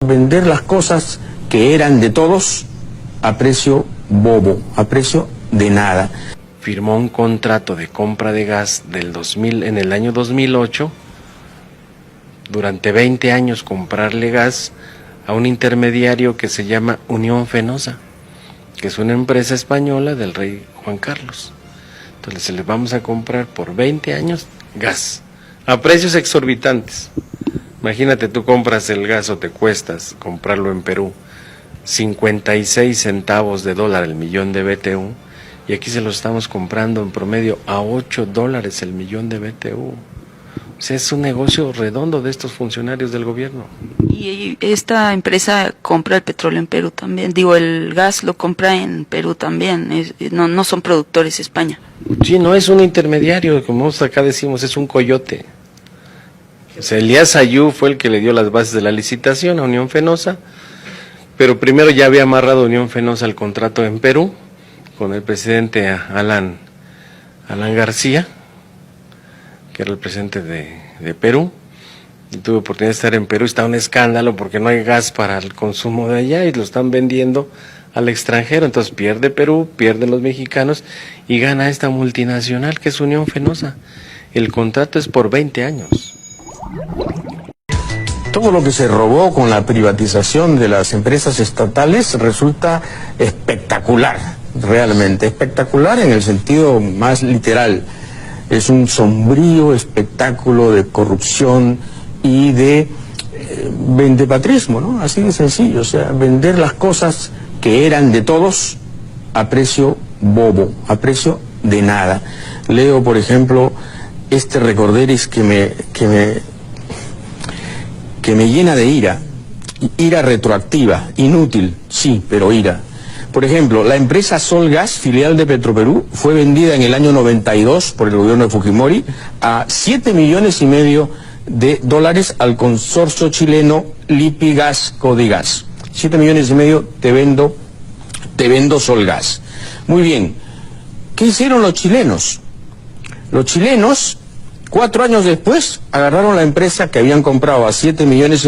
Vender las cosas que eran de todos a precio bobo, a precio de nada. Firmó un contrato de compra de gas en el año 2008, durante 20 años comprarle gas a un intermediario que se llama Unión Fenosa, que es una empresa española del rey Juan Carlos. Entonces les vamos a comprar por 20 años gas, a precios exorbitantes. Imagínate, tú compras el gas o te cuestas comprarlo en Perú 56 centavos de dólar el millón de BTU, y aquí se lo estamos comprando en promedio a $8 el millón de BTU. O sea, es un negocio redondo de estos funcionarios del gobierno. Y esta empresa compra el petróleo en Perú también, digo, el gas lo compra en Perú también, no son productores España. Sí, no es un intermediario, como acá decimos, es un coyote. O sea, Elías Ayú fue el que le dio las bases de la licitación a Unión Fenosa, pero primero ya había amarrado Unión Fenosa el contrato en Perú con el presidente Alan García, que era el presidente de Perú, y tuve oportunidad de estar en Perú. Está un escándalo porque no hay gas para el consumo de allá y lo están vendiendo al extranjero. Entonces pierde Perú, pierden los mexicanos y gana esta multinacional que es Unión Fenosa. El contrato es por 20 años. Todo lo que se robó con la privatización de las empresas estatales resulta espectacular, realmente espectacular en el sentido más literal. Es un sombrío espectáculo de corrupción y de vendepatrismo, ¿no? Así de sencillo, o sea, vender las cosas que eran de todos a precio bobo, a precio de nada. Leo, por ejemplo, este recorderis que me llena de ira retroactiva, inútil, sí, pero ira. Por ejemplo, la empresa Solgas, filial de Petroperú, fue vendida en el año 92 por el gobierno de Fujimori a $7,5 millones de dólares al consorcio chileno Lipigas Codigas. 7,5 millones te vendo Solgas. Muy bien, ¿qué hicieron los chilenos? Los chilenos, 4 años después, agarraron la empresa que habían comprado a $7,5 millones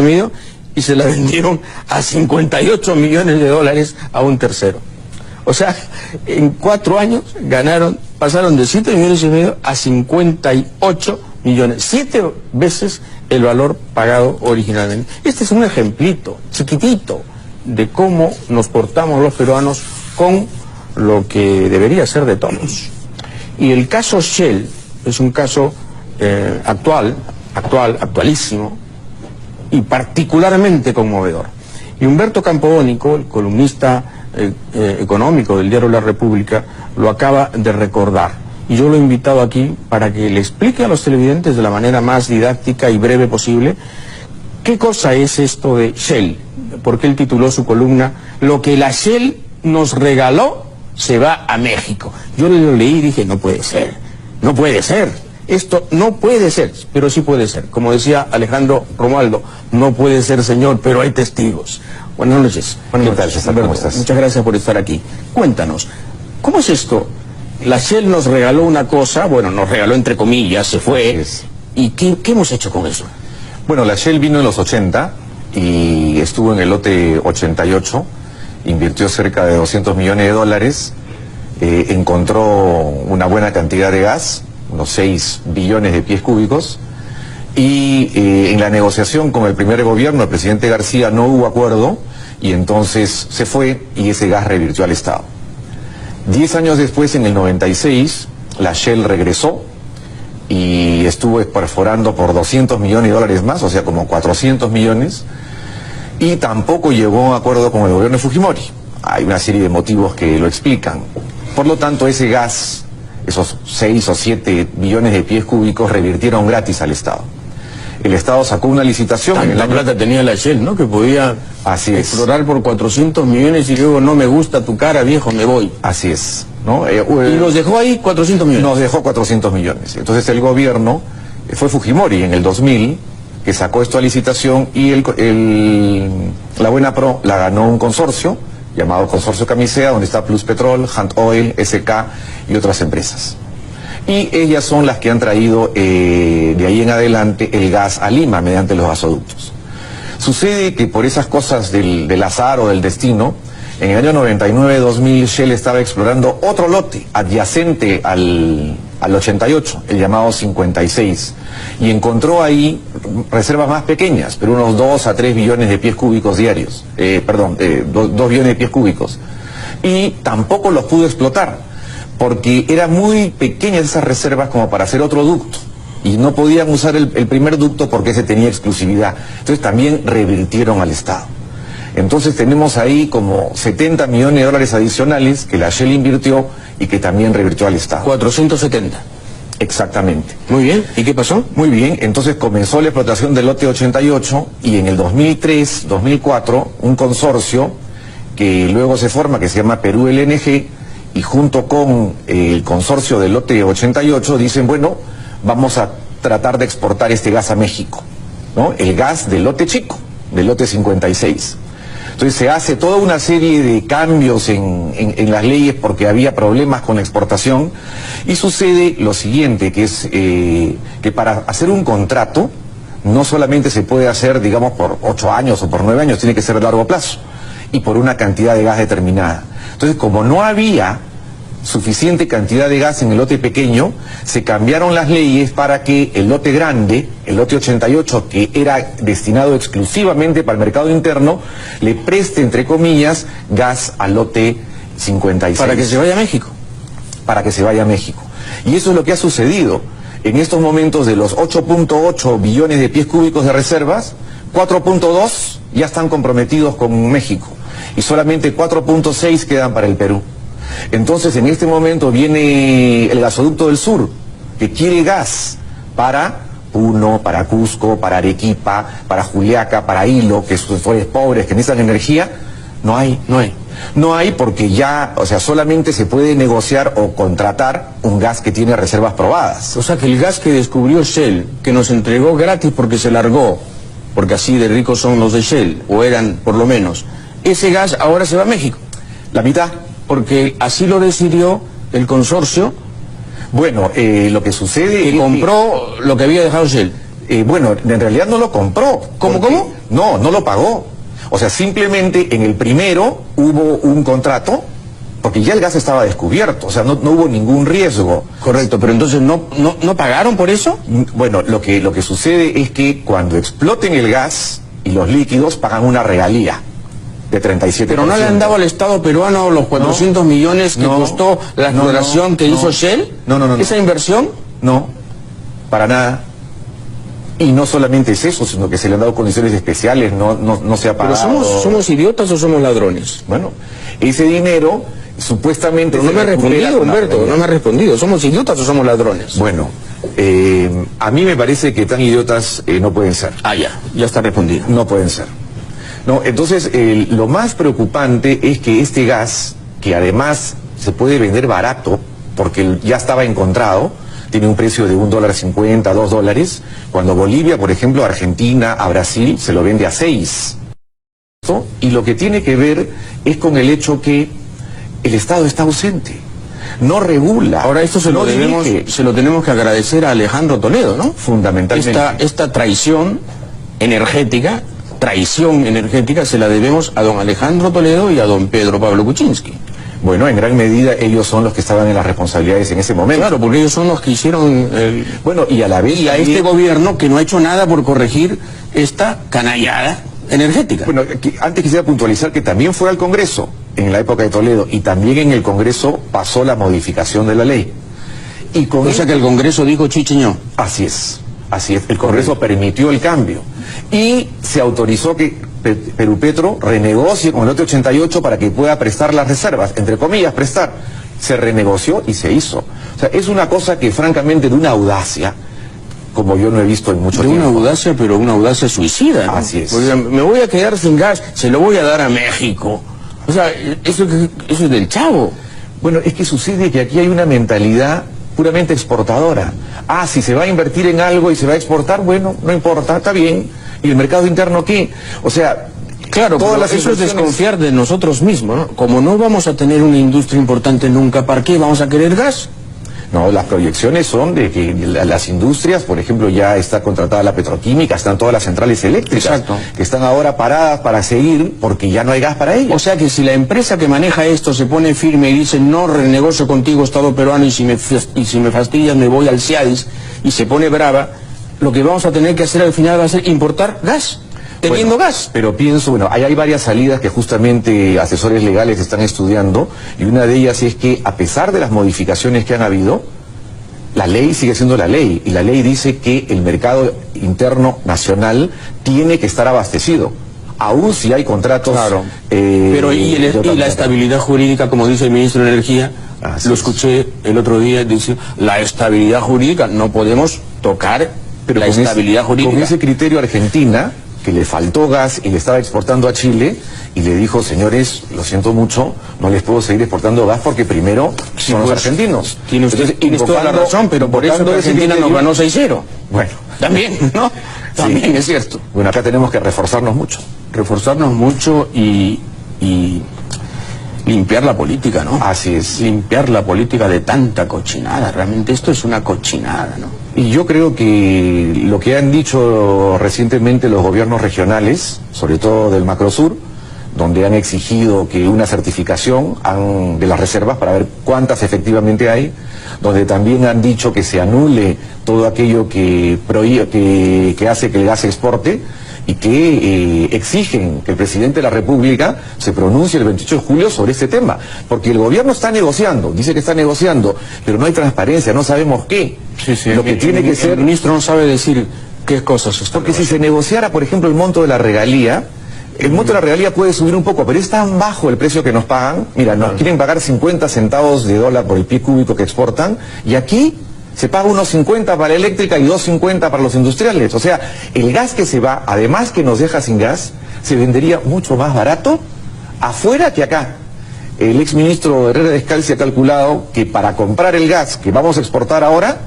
y se la vendieron a $58 millones a un tercero. O sea, en 4 años pasaron de $7,5 millones a 58 millones, 7 veces el valor pagado originalmente. Este es un ejemplito chiquitito de cómo nos portamos los peruanos con lo que debería ser de todos. Y el caso Shell es un caso actualísimo y particularmente conmovedor. Y Humberto Campodónico, el columnista económico del diario La República, lo acaba de recordar. Y yo lo he invitado aquí para que le explique a los televidentes de la manera más didáctica y breve posible qué cosa es esto de Shell, porque él tituló su columna "Lo que la Shell nos regaló se va a México". Yo lo leí y dije, no puede ser, esto no puede ser, pero sí puede ser. Como decía Alejandro Romualdo, no puede ser, señor, pero hay testigos. Buenas noches. ¿Qué tal, César? ¿Cómo estás? Muchas gracias por estar aquí. Cuéntanos, ¿cómo es esto? La Shell nos regaló una cosa, bueno, nos regaló entre comillas, se fue. ¿Y qué hemos hecho con eso? Bueno, la Shell vino en los 80 y estuvo en el lote 88, invirtió cerca de $200 millones, encontró una buena cantidad de gas, unos 6 billones de pies cúbicos, y en la negociación con el primer gobierno, el presidente García, no hubo acuerdo y entonces se fue y ese gas revirtió al Estado. 10 años después, en el 96, la Shell regresó y estuvo perforando por $200 millones más, o sea, como 400 millones, y tampoco llegó a acuerdo con el gobierno de Fujimori. Hay una serie de motivos que lo explican. Por lo tanto, ese gas, esos 6 o 7 billones de pies cúbicos, revirtieron gratis al Estado. El Estado sacó una licitación. La plata tenía la Shell, ¿no? Que podía explorar por 400 millones y luego no me gusta tu cara, viejo, me voy. Así es, ¿no? Y nos dejó ahí 400 millones. Nos dejó 400 millones. Entonces el gobierno, fue Fujimori en el 2000, que sacó esto a licitación y la Buena Pro la ganó un consorcio llamado Consorcio Camisea, donde está Plus Petrol, Hunt Oil, SK y otras empresas. Y ellas son las que han traído de ahí en adelante el gas a Lima mediante los gasoductos. Sucede que por esas cosas del azar o del destino, en el año 99-2000 Shell estaba explorando otro lote adyacente al 88, el llamado 56, y encontró ahí reservas más pequeñas, pero unos 2 a 3 billones de pies cúbicos diarios, 2 billones de pies cúbicos, y tampoco los pudo explotar, porque eran muy pequeñas esas reservas como para hacer otro ducto, y no podían usar el primer ducto porque ese tenía exclusividad. Entonces también revirtieron al Estado. Entonces tenemos ahí como 70 millones de dólares adicionales que la Shell invirtió y que también revirtió al Estado. 470. Exactamente. Muy bien. ¿Y qué pasó? Muy bien, entonces comenzó la explotación del lote 88 y en el 2003, 2004, un consorcio que luego se forma, que se llama Perú LNG, y junto con el consorcio del lote 88 dicen, bueno, vamos a tratar de exportar este gas a México, ¿no? El gas del lote chico, del lote 56. Entonces se hace toda una serie de cambios en las leyes porque había problemas con la exportación, y sucede lo siguiente, que es que para hacer un contrato no solamente se puede hacer, digamos, por 8 años o por 9 años, tiene que ser a largo plazo y por una cantidad de gas determinada. Entonces, como no había suficiente cantidad de gas en el lote pequeño, se cambiaron las leyes para que el lote grande, el lote 88, que era destinado exclusivamente para el mercado interno, le preste, entre comillas, gas al lote 56. Para que se vaya a México. Para que se vaya a México. Y eso es lo que ha sucedido. En estos momentos, de los 8.8 billones de pies cúbicos de reservas, 4.2 ya están comprometidos con México y solamente 4.6 quedan para el Perú. Entonces, en este momento viene el gasoducto del sur, que quiere gas para Puno, para Cusco, para Arequipa, para Juliaca, para Hilo, que son sectores pobres que necesitan energía. No hay. No hay porque ya, o sea, solamente se puede negociar o contratar un gas que tiene reservas probadas. O sea que el gas que descubrió Shell, que nos entregó gratis porque se largó, porque así de ricos son los de Shell, o eran por lo menos, ese gas ahora se va a México. La mitad. Porque así lo decidió el consorcio. Bueno, lo que sucede que es compró lo que había dejado Shell. Bueno, en realidad no lo compró. ¿Cómo? No lo pagó. O sea, simplemente en el primero hubo un contrato, porque ya el gas estaba descubierto, o sea, no hubo ningún riesgo. Correcto, pero entonces ¿no pagaron por eso? Bueno, lo que sucede es que cuando exploten el gas y los líquidos pagan una regalía de 37%. Pero no le han dado al Estado peruano los 400 millones que costó la exploración que hizo Shell. No. ¿Esa inversión? No, para nada. Y no solamente es eso, sino que se le han dado condiciones especiales, no se ha pagado. ¿Pero somos idiotas o somos ladrones? Bueno, ese dinero supuestamente... Pero no me ha respondido, Humberto, no me ha respondido. ¿Somos idiotas o somos ladrones? Bueno, a mí me parece que tan idiotas no pueden ser. Ah, ya está respondido. No pueden ser. No, entonces, lo más preocupante es que este gas, que además se puede vender barato, porque ya estaba encontrado, tiene un precio de $1.50, $2, cuando Bolivia, por ejemplo, a Argentina, a Brasil, se lo vende a 6. Y lo que tiene que ver es con el hecho que el Estado está ausente, no regula. Ahora esto se lo tenemos que agradecer a Alejandro Toledo, ¿no? Fundamentalmente. Esta traición energética se la debemos a don Alejandro Toledo y a don Pedro Pablo Kuczynski. Bueno, en gran medida ellos son los que estaban en las responsabilidades en ese momento. Claro, porque ellos son los que hicieron Bueno, y a la vez... Y a este gobierno que no ha hecho nada por corregir esta canallada energética. Bueno, antes quisiera puntualizar que también fue al Congreso en la época de Toledo, y también en el Congreso pasó la modificación de la ley. Y con o sea que el Congreso dijo chicheño. Así es. El Congreso permitió el cambio. Y se autorizó que Perupetro renegocie con el lote 88 para que pueda prestar las reservas, entre comillas, prestar. Se renegoció y se hizo. O sea, es una cosa que francamente de una audacia, como yo no he visto en mucho tiempo. De una audacia, pero una audacia suicida, ¿no? Así es. Porque me voy a quedar sin gas, se lo voy a dar a México. O sea, eso es del chavo. Bueno, es que sucede que aquí hay una mentalidad puramente exportadora. Si se va a invertir en algo y se va a exportar, bueno, no importa, está bien. ¿Y el mercado interno qué? O sea, claro, eso es desconfiar de nosotros mismos, ¿no? Como no vamos a tener una industria importante nunca, ¿para qué vamos a querer gas? No, las proyecciones son de que las industrias, por ejemplo, ya está contratada la petroquímica, están todas las centrales eléctricas, Exacto. que están ahora paradas para seguir porque ya no hay gas para ellas. O sea que si la empresa que maneja esto se pone firme y dice no renegocio contigo Estado peruano y si me fastidias me voy al CIADIS y se pone brava, lo que vamos a tener que hacer al final va a ser importar gas, teniendo gas. Pero pienso, bueno, hay varias salidas que justamente asesores legales están estudiando y una de ellas es que a pesar de las modificaciones que han habido, la ley sigue siendo la ley y la ley dice que el mercado interno nacional tiene que estar abastecido, aún si hay contratos. Claro. Pero y la estabilidad jurídica, como dice el ministro de Energía, Así lo es. escuché el otro día, dice, la estabilidad jurídica, no podemos tocar Pero la con estabilidad jurídica. Con ese criterio Argentina, que le faltó gas y le estaba exportando a Chile, y le dijo, señores, lo siento mucho, no les puedo seguir exportando gas porque primero son los pues, argentinos. Tienes toda la razón, pero por eso que invocando ese Argentina nos criterio- ganó 6-0. Bueno, También, ¿no? También es cierto. bueno, acá tenemos que reforzarnos mucho. Reforzarnos mucho y limpiar la política, ¿no? Así es. Limpiar la política de tanta cochinada. Realmente esto es una cochinada, ¿no? Y yo creo que lo que han dicho recientemente los gobiernos regionales, sobre todo del Macrosur, donde han exigido que una certificación de las reservas para ver cuántas efectivamente hay, donde también han dicho que se anule todo aquello que hace que el gas se exporte y que exigen que el presidente de la República se pronuncie el 28 de julio sobre este tema, porque el gobierno está negociando, dice que está negociando, pero no hay transparencia, no sabemos qué. Lo que tiene que ser... El ministro no sabe decir qué cosas está Porque si se negociara, por ejemplo, el monto de la regalía, el monto de la regalía puede subir un poco, pero es tan bajo el precio que nos pagan. Mira, nos quieren pagar 50 centavos de dólar por el pie cúbico que exportan, y aquí se paga unos 50 para la eléctrica y 2.50 para los industriales. O sea, el gas que se va, además que nos deja sin gas, se vendería mucho más barato afuera que acá. El exministro Herrera Descalzi ha calculado que para comprar el gas que vamos a exportar ahora,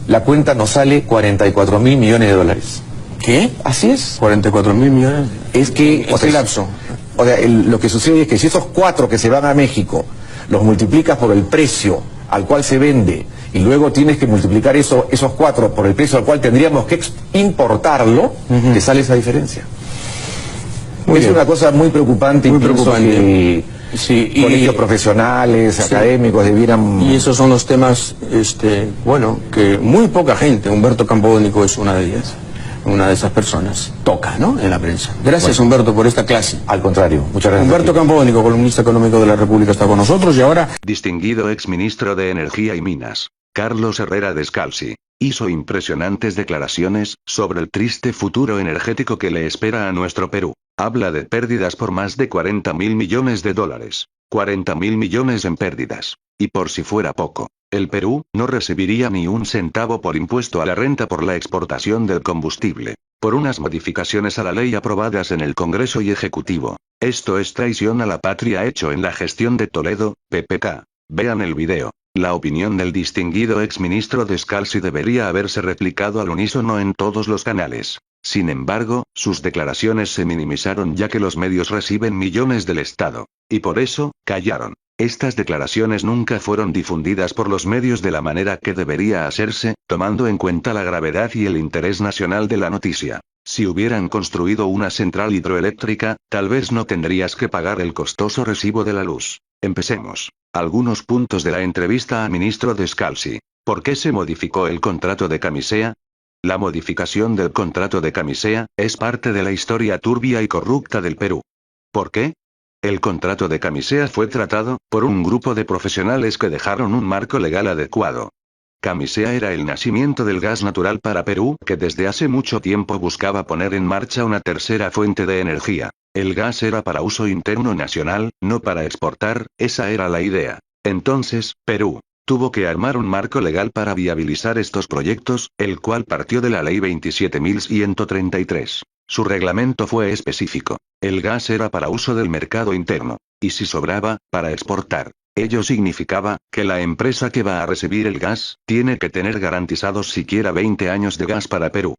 la cuenta nos sale 44.000 millones de dólares. ¿Qué? Así es. 44.000 millones. Es que, ¿En qué lapso? O sea, lo que sucede es que si esos 4 que se van a México los multiplicas por el precio al cual se vende y luego tienes que multiplicar esos 4 por el precio al cual tendríamos que importarlo, te sale esa diferencia. Muy Es bien. una cosa muy preocupante Muy y pienso preocupante. que Sí, colegios profesionales, Sí. académicos debieran... Y esos son los temas, bueno, que muy poca gente, Humberto Campodónico es una de ellas, una de esas personas, toca, ¿no?, en la prensa. Gracias, Humberto, por esta clase. Al contrario, muchas gracias. Humberto Campodónico, columnista económico de la República, está con nosotros y ahora... Distinguido exministro de Energía y Minas, Carlos Herrera Descalzi, hizo impresionantes declaraciones sobre el triste futuro energético que le espera a nuestro Perú. Habla de pérdidas por más de 40.000 millones de dólares. 40.000 millones en pérdidas. Y por si fuera poco, el Perú no recibiría ni un centavo por impuesto a la renta por la exportación del combustible, por unas modificaciones a la ley aprobadas en el Congreso y Ejecutivo. Esto es traición a la patria hecho en la gestión de Toledo, PPK. Vean el video. La opinión del distinguido exministro Descalzi debería haberse replicado al unísono en todos los canales. Sin embargo, sus declaraciones se minimizaron ya que los medios reciben millones del Estado. Y por eso, callaron. Estas declaraciones nunca fueron difundidas por los medios de la manera que debería hacerse, tomando en cuenta la gravedad y el interés nacional de la noticia. Si hubieran construido una central hidroeléctrica, tal vez no tendrías que pagar el costoso recibo de la luz. Empecemos. Algunos puntos de la entrevista a ministro Descalzi. ¿Por qué se modificó el contrato de Camisea? La modificación del contrato de Camisea es parte de la historia turbia y corrupta del Perú. ¿Por qué? El contrato de Camisea fue tratado por un grupo de profesionales que dejaron un marco legal adecuado. Camisea era el nacimiento del gas natural para Perú, que desde hace mucho tiempo buscaba poner en marcha una tercera fuente de energía. El gas era para uso interno nacional, no para exportar, esa era la idea. Entonces, Perú tuvo que armar un marco legal para viabilizar estos proyectos, el cual partió de la Ley 27.133. Su reglamento fue específico. El gas era para uso del mercado interno. Y si sobraba, para exportar. Ello significaba que la empresa que va a recibir el gas tiene que tener garantizados siquiera 20 años de gas para Perú.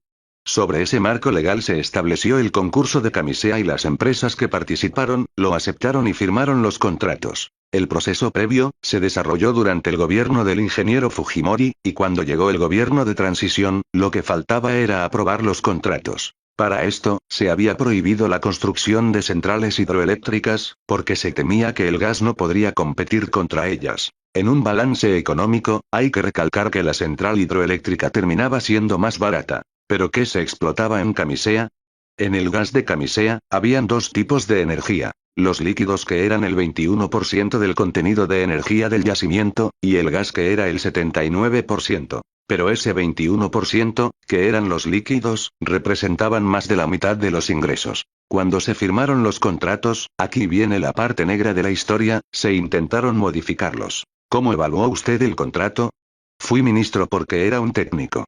Sobre ese marco legal se estableció el concurso de Camisea y las empresas que participaron, lo aceptaron y firmaron los contratos. El proceso previo, se desarrolló durante el gobierno del ingeniero Fujimori, y cuando llegó el gobierno de transición, lo que faltaba era aprobar los contratos. Para esto, se había prohibido la construcción de centrales hidroeléctricas, porque se temía que el gas no podría competir contra ellas. En un balance económico, hay que recalcar que la central hidroeléctrica terminaba siendo más barata. ¿Pero qué se explotaba en Camisea? En el gas de Camisea, habían dos tipos de energía. Los líquidos que eran el 21% del contenido de energía del yacimiento, y el gas que era el 79%. Pero ese 21%, que eran los líquidos, representaban más de la mitad de los ingresos. Cuando se firmaron los contratos, aquí viene la parte negra de la historia, se intentaron modificarlos. ¿Cómo evaluó usted el contrato? Fui ministro porque era un técnico.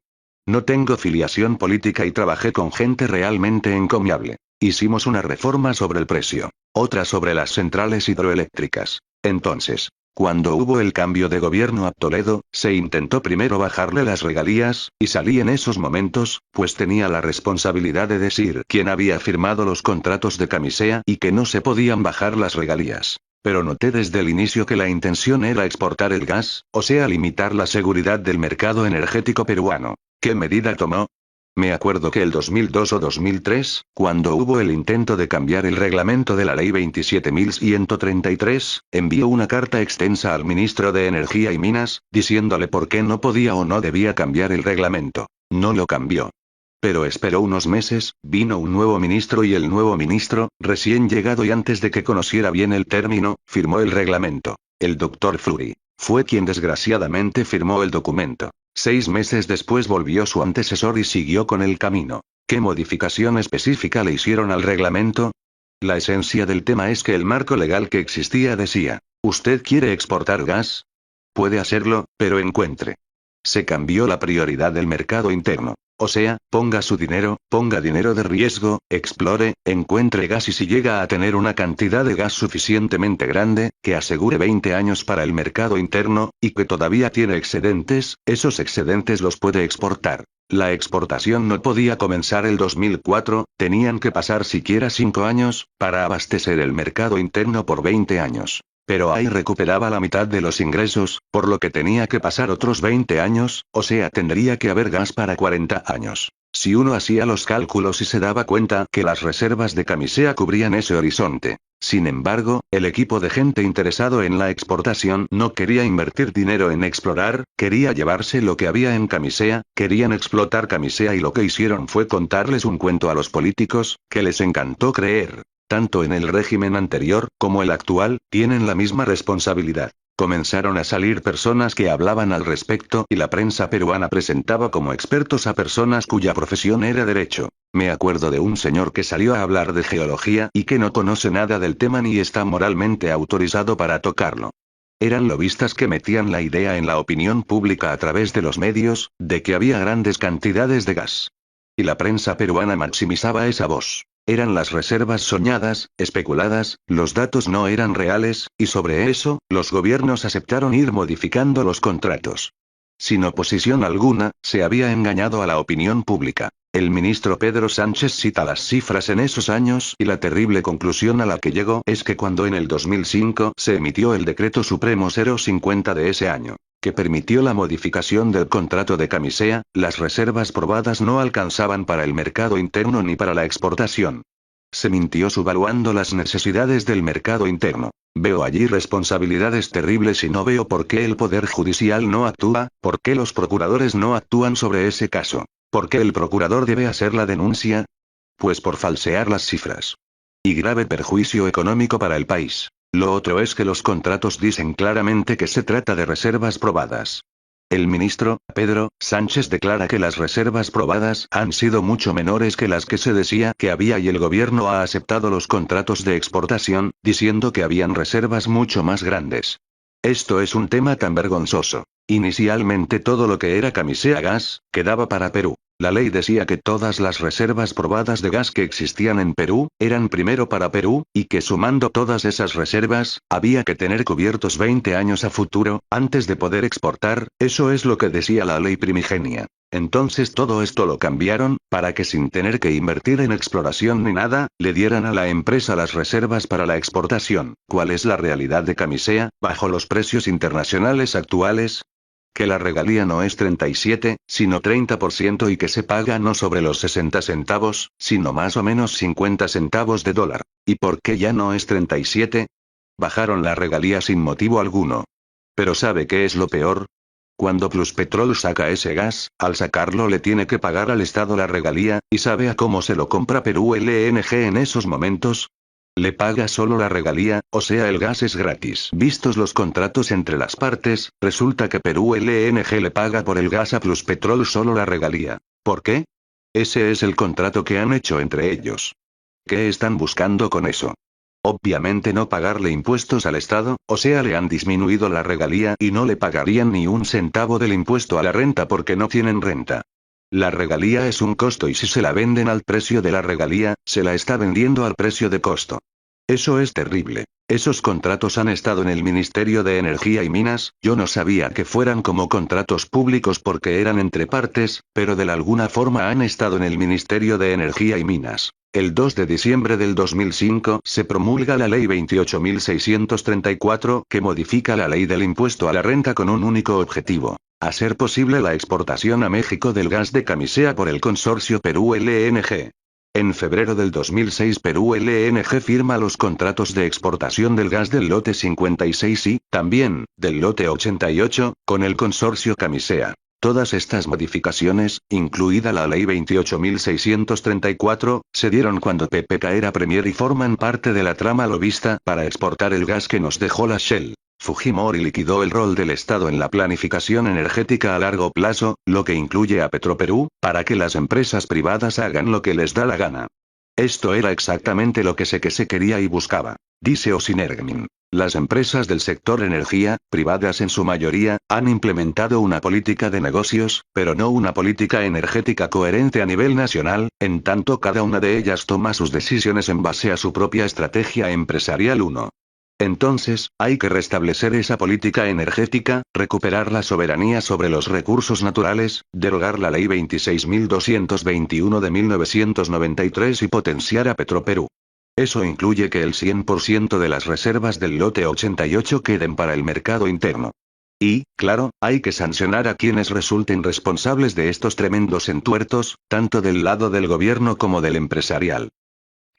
No tengo filiación política y trabajé con gente realmente encomiable. Hicimos una reforma sobre el precio, otra sobre las centrales hidroeléctricas. Entonces, cuando hubo el cambio de gobierno a Toledo, se intentó primero bajarle las regalías, y salí en esos momentos, pues tenía la responsabilidad de decir quién había firmado los contratos de Camisea y que no se podían bajar las regalías. Pero noté desde el inicio que la intención era exportar el gas, o sea limitar la seguridad del mercado energético peruano. ¿Qué medida tomó? Me acuerdo que el 2002 o 2003, cuando hubo el intento de cambiar el reglamento de la ley 27.133, envió una carta extensa al ministro de Energía y Minas, diciéndole por qué no podía o no debía cambiar el reglamento. No lo cambió. Pero esperó unos meses, vino un nuevo ministro y el nuevo ministro, recién llegado y antes de que conociera bien el término, firmó el reglamento. El doctor Fleury fue quien desgraciadamente firmó el documento. 6 meses después volvió su antecesor y siguió con el camino. ¿Qué modificación específica le hicieron al reglamento? La esencia del tema es que el marco legal que existía decía, ¿usted quiere exportar gas? Puede hacerlo, pero encuentre. Se cambió la prioridad del mercado interno. O sea, ponga su dinero, ponga dinero de riesgo, explore, encuentre gas y si llega a tener una cantidad de gas suficientemente grande, que asegure 20 años para el mercado interno, y que todavía tiene excedentes, esos excedentes los puede exportar. La exportación no podía comenzar el 2004, tenían que pasar siquiera 5 años, para abastecer el mercado interno por 20 años. Pero ahí recuperaba la mitad de los ingresos, por lo que tenía que pasar otros 20 años, o sea tendría que haber gas para 40 años. Si uno hacía los cálculos y se daba cuenta que las reservas de Camisea cubrían ese horizonte. Sin embargo, el equipo de gente interesado en la exportación no quería invertir dinero en explorar, quería llevarse lo que había en Camisea, querían explotar Camisea y lo que hicieron fue contarles un cuento a los políticos, que les encantó creer. Tanto en el régimen anterior, como el actual, tienen la misma responsabilidad. Comenzaron a salir personas que hablaban al respecto y la prensa peruana presentaba como expertos a personas cuya profesión era derecho. Me acuerdo de un señor que salió a hablar de geología y que no conoce nada del tema ni está moralmente autorizado para tocarlo. Eran lobistas que metían la idea en la opinión pública a través de los medios, de que había grandes cantidades de gas. Y la prensa peruana maximizaba esa voz. Eran las reservas soñadas, especuladas, los datos no eran reales, y sobre eso, los gobiernos aceptaron ir modificando los contratos. Sin oposición alguna, se había engañado a la opinión pública. El ministro Pedro Sánchez cita las cifras en esos años y la terrible conclusión a la que llegó es que cuando en el 2005 se emitió el Decreto Supremo 050 de ese año, que permitió la modificación del contrato de Camisea, las reservas probadas no alcanzaban para el mercado interno ni para la exportación. Se mintió subvaluando las necesidades del mercado interno. Veo allí responsabilidades terribles y no veo por qué el Poder Judicial no actúa, por qué los procuradores no actúan sobre ese caso. ¿Por qué el procurador debe hacer la denuncia? Pues por falsear las cifras. Y grave perjuicio económico para el país. Lo otro es que los contratos dicen claramente que se trata de reservas probadas. El ministro, Pedro Sánchez declara que las reservas probadas han sido mucho menores que las que se decía que había y el gobierno ha aceptado los contratos de exportación, diciendo que habían reservas mucho más grandes. Esto es un tema tan vergonzoso. Inicialmente todo lo que era Camisea Gas, quedaba para Perú. La ley decía que todas las reservas probadas de gas que existían en Perú, eran primero para Perú, y que sumando todas esas reservas, había que tener cubiertos 20 años a futuro, antes de poder exportar, eso es lo que decía la ley primigenia. Entonces todo esto lo cambiaron, para que sin tener que invertir en exploración ni nada, le dieran a la empresa las reservas para la exportación. ¿Cuál es la realidad de Camisea, bajo los precios internacionales actuales? Que la regalía no es 37, sino 30% y que se paga no sobre los 60 centavos, sino más o menos 50 centavos de dólar. ¿Y por qué ya no es 37? Bajaron la regalía sin motivo alguno. Pero ¿sabe qué es lo peor? Cuando Pluspetrol saca ese gas, al sacarlo le tiene que pagar al Estado la regalía, ¿y sabe a cómo se lo compra Perú LNG en esos momentos? Le paga solo la regalía, o sea el gas es gratis. Vistos los contratos entre las partes, resulta que Perú LNG le paga por el gas a Pluspetrol solo la regalía. ¿Por qué? Ese es el contrato que han hecho entre ellos. ¿Qué están buscando con eso? Obviamente no pagarle impuestos al Estado, o sea le han disminuido la regalía y no le pagarían ni un centavo del impuesto a la renta porque no tienen renta. La regalía es un costo y si se la venden al precio de la regalía, se la está vendiendo al precio de costo. Eso es terrible. Esos contratos han estado en el Ministerio de Energía y Minas, yo no sabía que fueran como contratos públicos porque eran entre partes, pero de alguna forma han estado en el Ministerio de Energía y Minas. El 2 de diciembre del 2005 se promulga la Ley 28.634 que modifica la ley del impuesto a la renta con un único objetivo: hacer posible la exportación a México del gas de Camisea por el consorcio Perú LNG. En febrero del 2006 Perú LNG firma los contratos de exportación del gas del lote 56 y, también, del lote 88, con el consorcio Camisea. Todas estas modificaciones, incluida la ley 28.634, se dieron cuando PPK era premier y forman parte de la trama lobista para exportar el gas que nos dejó la Shell. Fujimori liquidó el rol del Estado en la planificación energética a largo plazo, lo que incluye a Petroperú, para que las empresas privadas hagan lo que les da la gana. Esto era exactamente lo que se quería y buscaba. Dice Osinergmin. Las empresas del sector energía, privadas en su mayoría, han implementado una política de negocios, pero no una política energética coherente a nivel nacional, en tanto cada una de ellas toma sus decisiones en base a su propia estrategia empresarial. Entonces, hay que restablecer esa política energética, recuperar la soberanía sobre los recursos naturales, derogar la ley 26.221 de 1993 y potenciar a Petroperú. Eso incluye que el 100% de las reservas del lote 88 queden para el mercado interno. Y, claro, hay que sancionar a quienes resulten responsables de estos tremendos entuertos, tanto del lado del gobierno como del empresarial.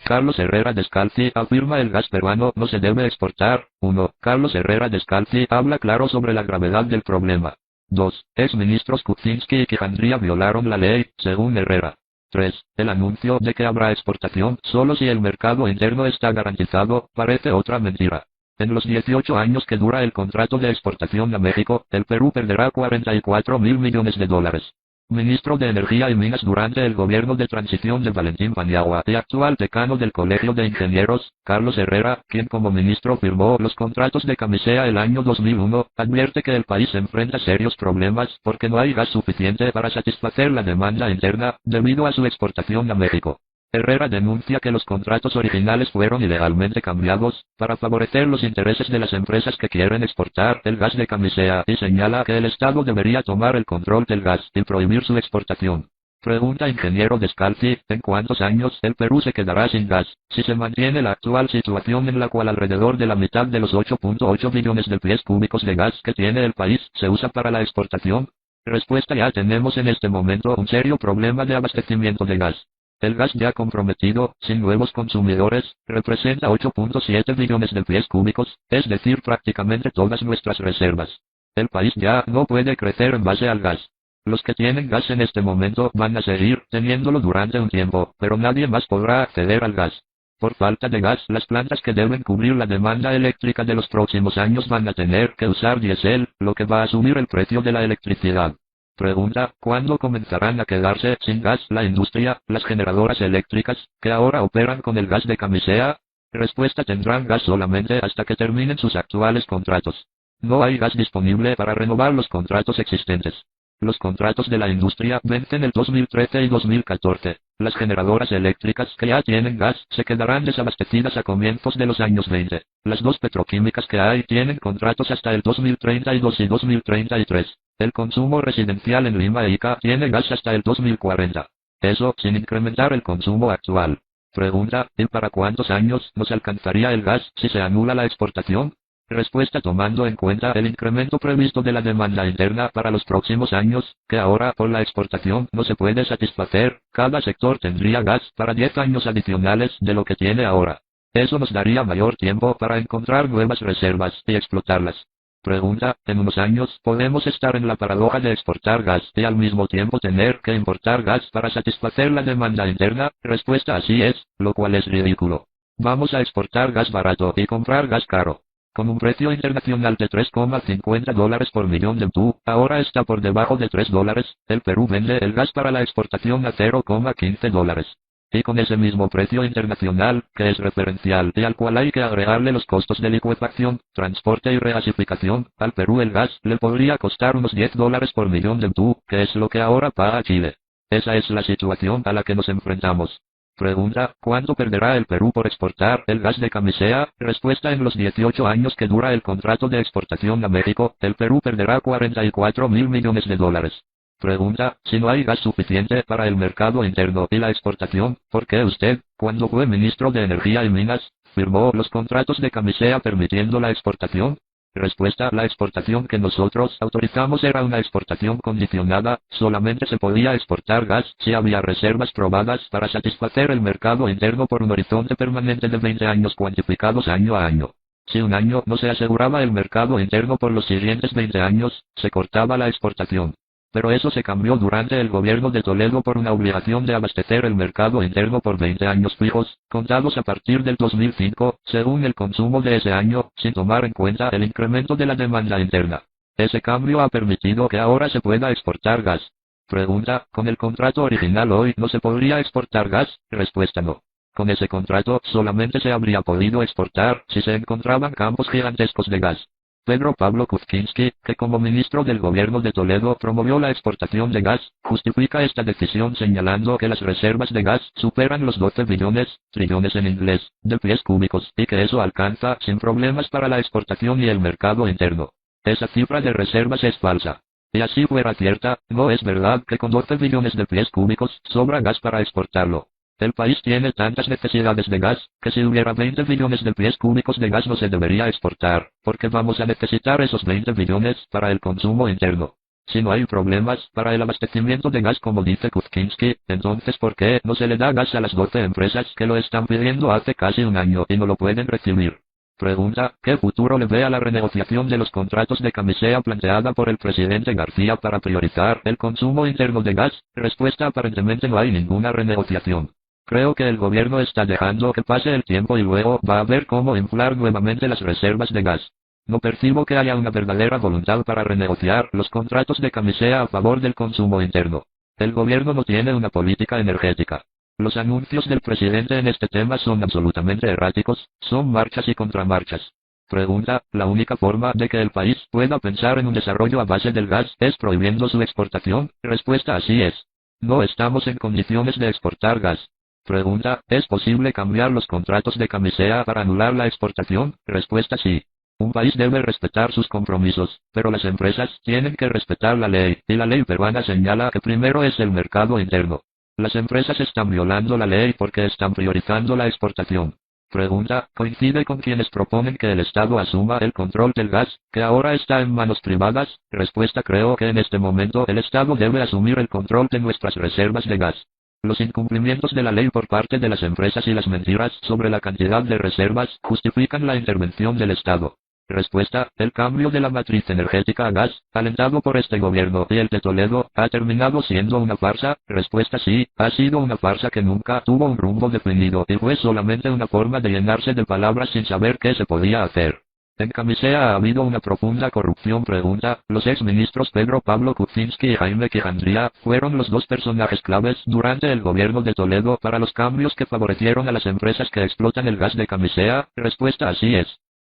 Carlos Herrera Descalzi afirma el gas peruano no se debe exportar. 1. Carlos Herrera Descalzi habla claro sobre la gravedad del problema. 2. Exministros Kuczynski y Quijandría violaron la ley, según Herrera. 3. El anuncio de que habrá exportación solo si el mercado interno está garantizado, parece otra mentira. En los 18 años que dura el contrato de exportación a México, el Perú perderá 44.000 millones de dólares. Ministro de Energía y Minas durante el gobierno de transición de Valentín Paniagua y actual decano del Colegio de Ingenieros, Carlos Herrera, quien como ministro firmó los contratos de Camisea el año 2001, advierte que el país enfrenta serios problemas porque no hay gas suficiente para satisfacer la demanda interna, debido a su exportación a México. Herrera denuncia que los contratos originales fueron ilegalmente cambiados, para favorecer los intereses de las empresas que quieren exportar el gas de Camisea y señala que el Estado debería tomar el control del gas y prohibir su exportación. Pregunta ingeniero Descalzi, ¿en cuántos años el Perú se quedará sin gas, si se mantiene la actual situación en la cual alrededor de la mitad de los 8.8 billones de pies cúbicos de gas que tiene el país se usa para la exportación? Respuesta: ya tenemos en este momento un serio problema de abastecimiento de gas. El gas ya comprometido, sin nuevos consumidores, representa 8.7 billones de pies cúbicos, es decir prácticamente todas nuestras reservas. El país ya no puede crecer en base al gas. Los que tienen gas en este momento van a seguir teniéndolo durante un tiempo, pero nadie más podrá acceder al gas. Por falta de gas, las plantas que deben cubrir la demanda eléctrica de los próximos años van a tener que usar diésel, lo que va a subir el precio de la electricidad. Pregunta: ¿cuándo comenzarán a quedarse sin gas la industria, las generadoras eléctricas, que ahora operan con el gas de Camisea? Respuesta: tendrán gas solamente hasta que terminen sus actuales contratos. No hay gas disponible para renovar los contratos existentes. Los contratos de la industria vencen el 2013 y 2014. Las generadoras eléctricas que ya tienen gas se quedarán desabastecidas a comienzos de los años 20. Las dos petroquímicas que hay tienen contratos hasta el 2032 y 2033. El consumo residencial en Lima e Ica tiene gas hasta el 2040. Eso sin incrementar el consumo actual. Pregunta, ¿y para cuántos años nos alcanzaría el gas si se anula la exportación? Respuesta: tomando en cuenta el incremento previsto de la demanda interna para los próximos años, que ahora por la exportación no se puede satisfacer, cada sector tendría gas para 10 años adicionales de lo que tiene ahora. Eso nos daría mayor tiempo para encontrar nuevas reservas y explotarlas. Pregunta, ¿en unos años podemos estar en la paradoja de exportar gas y al mismo tiempo tener que importar gas para satisfacer la demanda interna? Respuesta: así es, lo cual es ridículo. Vamos a exportar gas barato y comprar gas caro. Con un precio internacional de $3,50 por millón de BTU, ahora está por debajo de $3, el Perú vende el gas para la exportación a $0,15. Y con ese mismo precio internacional, que es referencial y al cual hay que agregarle los costos de licuefacción, transporte y regasificación, al Perú el gas le podría costar unos $10 por millón de BTU, que es lo que ahora paga Chile. Esa es la situación a la que nos enfrentamos. Pregunta, ¿cuánto perderá el Perú por exportar el gas de Camisea? Respuesta: en los 18 años que dura el contrato de exportación a México, el Perú perderá $44.000 millones. Pregunta, si no hay gas suficiente para el mercado interno y la exportación, ¿por qué usted, cuando fue ministro de Energía y Minas, firmó los contratos de Camisea permitiendo la exportación? Respuesta: la exportación que nosotros autorizamos era una exportación condicionada, solamente se podía exportar gas si había reservas probadas para satisfacer el mercado interno por un horizonte permanente de 20 años cuantificados año a año. Si un año no se aseguraba el mercado interno por los siguientes 20 años, se cortaba la exportación. Pero eso se cambió durante el gobierno de Toledo por una obligación de abastecer el mercado interno por 20 años fijos, contados a partir del 2005, según el consumo de ese año, sin tomar en cuenta el incremento de la demanda interna. Ese cambio ha permitido que ahora se pueda exportar gas. Pregunta, ¿con el contrato original hoy no se podría exportar gas? Respuesta: no. Con ese contrato solamente se habría podido exportar si se encontraban campos gigantescos de gas. Pedro Pablo Kuczynski, que como ministro del gobierno de Toledo promovió la exportación de gas, justifica esta decisión señalando que las reservas de gas superan los 12 billones, trillones en inglés, de pies cúbicos, y que eso alcanza sin problemas para la exportación y el mercado interno. Esa cifra de reservas es falsa. Y así fuera cierta, no es verdad que con 12 billones de pies cúbicos sobra gas para exportarlo. El país tiene tantas necesidades de gas, que si hubiera 20 billones de pies cúbicos de gas no se debería exportar, porque vamos a necesitar esos 20 billones para el consumo interno. Si no hay problemas para el abastecimiento de gas como dice Kuczynski, entonces ¿por qué no se le da gas a las 12 empresas que lo están pidiendo hace casi un año y no lo pueden recibir? Pregunta, ¿qué futuro le ve a la renegociación de los contratos de Camisea planteada por el presidente García para priorizar el consumo interno de gas? Respuesta: aparentemente no hay ninguna renegociación. Creo que el gobierno está dejando que pase el tiempo y luego va a ver cómo inflar nuevamente las reservas de gas. No percibo que haya una verdadera voluntad para renegociar los contratos de Camisea a favor del consumo interno. El gobierno no tiene una política energética. Los anuncios del presidente en este tema son absolutamente erráticos, son marchas y contramarchas. Pregunta, ¿la única forma de que el país pueda pensar en un desarrollo a base del gas es prohibiendo su exportación? Respuesta: así es. No estamos en condiciones de exportar gas. Pregunta, ¿es posible cambiar los contratos de Camisea para anular la exportación? Respuesta: sí. Un país debe respetar sus compromisos, pero las empresas tienen que respetar la ley, y la ley peruana señala que primero es el mercado interno. Las empresas están violando la ley porque están priorizando la exportación. Pregunta, ¿coincide con quienes proponen que el Estado asuma el control del gas, que ahora está en manos privadas? Respuesta: creo que en este momento el Estado debe asumir el control de nuestras reservas de gas. Los incumplimientos de la ley por parte de las empresas y las mentiras sobre la cantidad de reservas justifican la intervención del Estado. Respuesta, el cambio de la matriz energética a gas, alentado por este gobierno y el de Toledo, ha terminado siendo una farsa. Respuesta: sí, ha sido una farsa que nunca tuvo un rumbo definido y fue solamente una forma de llenarse de palabras sin saber qué se podía hacer. En Camisea ha habido una profunda corrupción. Pregunta, los exministros Pedro Pablo Kuczynski y Jaime Quijandría fueron los dos personajes claves durante el gobierno de Toledo para los cambios que favorecieron a las empresas que explotan el gas de Camisea. Respuesta: así es.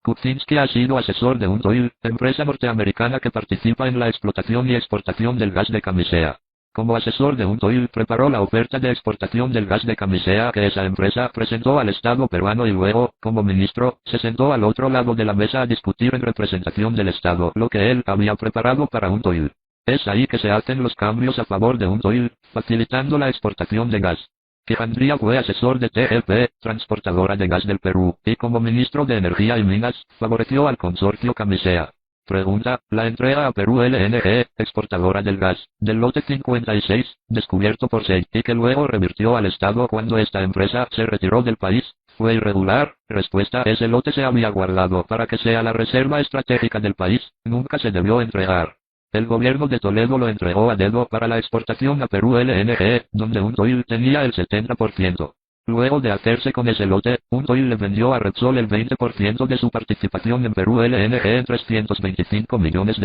Kuczynski ha sido asesor de Untoil, empresa norteamericana que participa en la explotación y exportación del gas de Camisea. Como asesor de Untoil preparó la oferta de exportación del gas de Camisea que esa empresa presentó al Estado peruano y luego, como ministro, se sentó al otro lado de la mesa a discutir en representación del Estado lo que él había preparado para Untoil. Es ahí que se hacen los cambios a favor de Untoil, facilitando la exportación de gas. Quijandría fue asesor de TGP, transportadora de gas del Perú, y como ministro de Energía y Minas, favoreció al consorcio Camisea. Pregunta, la entrega a Perú LNG, exportadora del gas, del lote 56, descubierto por SEI, y que luego revirtió al Estado cuando esta empresa se retiró del país, ¿fue irregular? Respuesta, ese lote se había guardado para que sea la reserva estratégica del país, nunca se debió entregar. El gobierno de Toledo lo entregó a dedo para la exportación a Perú LNG, donde Untoil tenía el 70%. Luego de hacerse con ese lote, Untoil le vendió a Repsol el 20% de su participación en Perú LNG en $325 millones.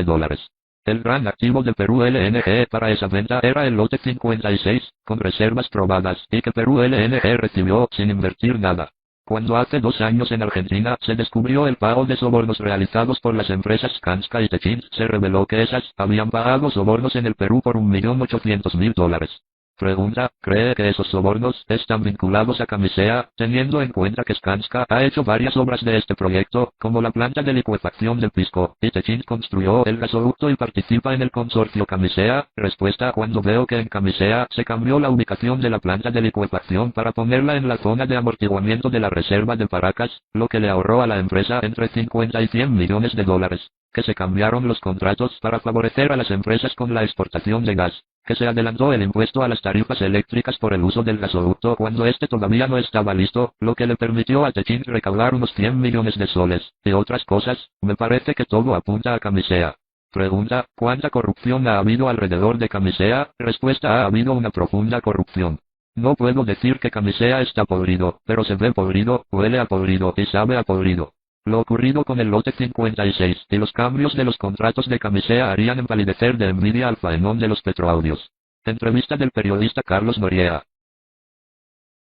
El gran activo de Perú LNG para esa venta era el lote 56, con reservas probadas, y que Perú LNG recibió sin invertir nada. Cuando hace 2 años en Argentina se descubrió el pago de sobornos realizados por las empresas Skanska y Techint, se reveló que esas habían pagado sobornos en el Perú por $1.800.000. Pregunta, ¿cree que esos sobornos están vinculados a Camisea, teniendo en cuenta que Skanska ha hecho varias obras de este proyecto, como la planta de licuefacción del Pisco, y Techint construyó el gasoducto y participa en el consorcio Camisea? Respuesta, cuando veo que en Camisea se cambió la ubicación de la planta de licuefacción para ponerla en la zona de amortiguamiento de la reserva de Paracas, lo que le ahorró a la empresa entre 50 y 100 millones de dólares. Que se cambiaron los contratos para favorecer a las empresas con la exportación de gas, que se adelantó el impuesto a las tarifas eléctricas por el uso del gasoducto cuando este todavía no estaba listo, lo que le permitió a Techint recaudar unos 100 millones de soles, y otras cosas. Me parece que todo apunta a Camisea. Pregunta, ¿cuánta corrupción ha habido alrededor de Camisea? Respuesta, ha habido una profunda corrupción. No puedo decir que Camisea está podrido, pero se ve podrido, huele a podrido y sabe a podrido. Lo ocurrido con el lote 56 y los cambios de los contratos de Camisea harían empalidecer de envidia al faenón de los Petroaudios. Entrevista del periodista Carlos Noriega.